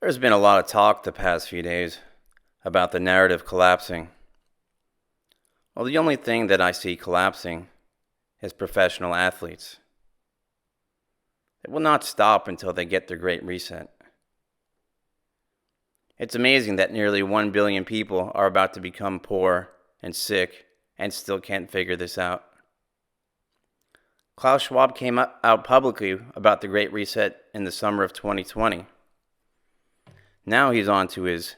There's been a lot of talk the past few days about the narrative collapsing. Well, the only thing that I see collapsing is professional athletes. It will not stop until they get their great reset. It's amazing that nearly 1 billion people are about to become poor and sick and still can't figure this out. Klaus Schwab came out publicly about the Great Reset in the summer of 2020. Now he's on to his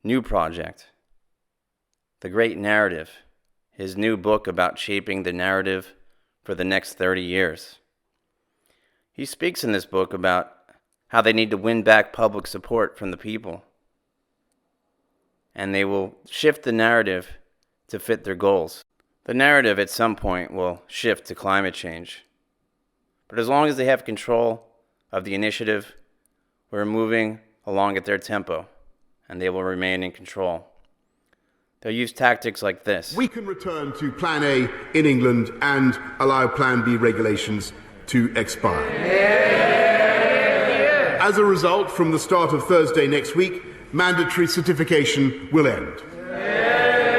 new project, The Great Narrative, his new book about shaping the narrative for the next 30 years. He speaks in this book about how they need to win back public support from the people, and they will shift the narrative to fit their goals. The narrative at some point will shift to climate change, but as long as they have control of the initiative, we're moving along at their tempo, and they will remain in control. They'll use tactics like this. We can return to Plan A in England and allow Plan B regulations to expire. As a result, from the start of Thursday next week, mandatory certification will end.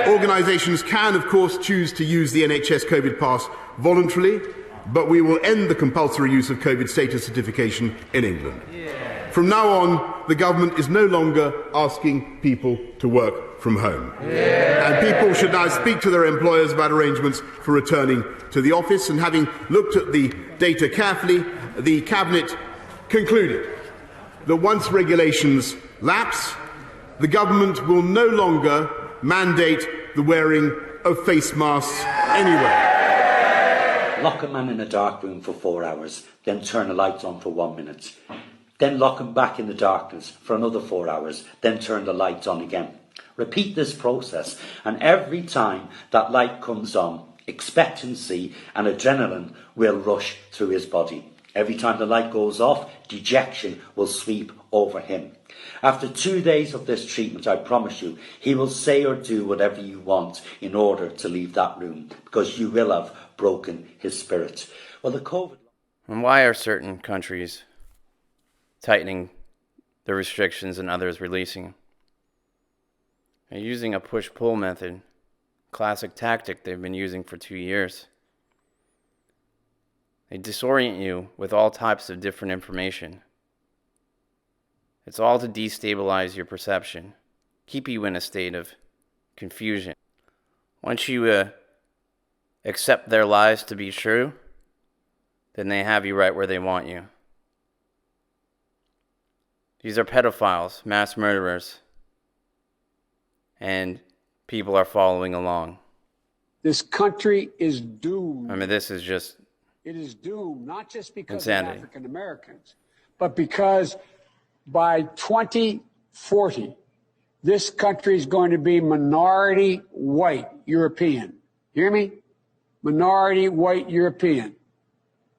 Organisations can, of course, choose to use the NHS COVID pass voluntarily, but we will end the compulsory use of COVID status certification in England. From now on, the government is no longer asking people to work from home. And people should now speak to their employers about arrangements for returning to the office. And having looked at the data carefully, the Cabinet concluded that once regulations lapse, the government will no longer mandate the wearing of face masks anywhere. Lock a man in a dark room for 4 hours, then turn the lights on for 1 minute. Then lock him back in the darkness for another 4 hours, then turn the lights on again. Repeat this process, and every time that light comes on, expectancy and adrenaline will rush through his body. Every time the light goes off, dejection will sweep over him. After 2 days of this treatment, I promise you, he will say or do whatever you want in order to leave that room, because you will have broken his spirit. Well, the COVID... And why are certain countries tightening the restrictions and others releasing? They're using a push-pull method, classic tactic they've been using for 2 years. They disorient you with all types of different information. It's all to destabilize your perception, keep you in a state of confusion. Once you accept their lies to be true, then they have you right where they want you. These are pedophiles, mass murderers, and people are following along. This country is doomed. I mean, this is just It is doomed, not just because insanity. of African Americans, but because by 2040, this country is going to be minority white European. Hear me? Minority white European.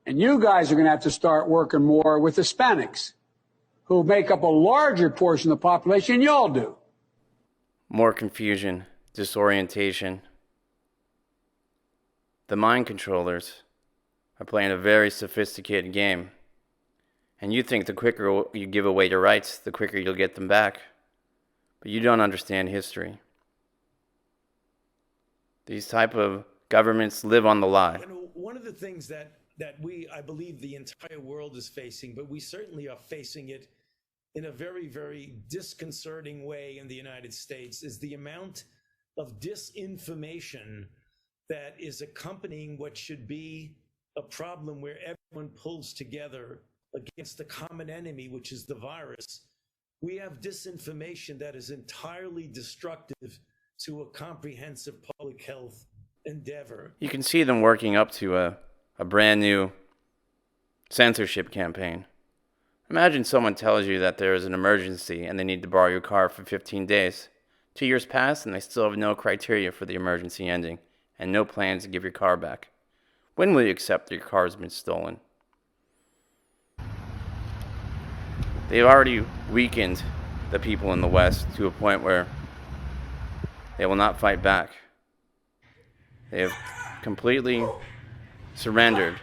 And you guys are going to have to start working more with Hispanics, who make up a larger portion of the population than y'all do. More confusion, disorientation. The mind controllers are playing a very sophisticated game. And you think the quicker you give away your rights, the quicker you'll get them back. But you don't understand history. These type of governments live on the lie. You know, one of the things that I believe the entire world is facing, but we certainly are facing it in a very, very disconcerting way in the United States, is the amount of disinformation that is accompanying what should be a problem where everyone pulls together against the common enemy, which is the virus. We have disinformation that is entirely destructive to a comprehensive public health endeavor. You can see them working up to a brand new censorship campaign. Imagine someone tells you that there is an emergency and they need to borrow your car for 15 days. 2 years pass and they still have no criteria for the emergency ending and no plans to give your car back. When will you accept that your car has been stolen? They've already weakened the people in the West to a point where they will not fight back. They have completely surrendered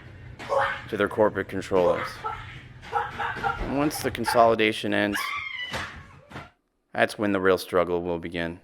to their corporate controllers. And once the consolidation ends, That's when the real struggle will begin.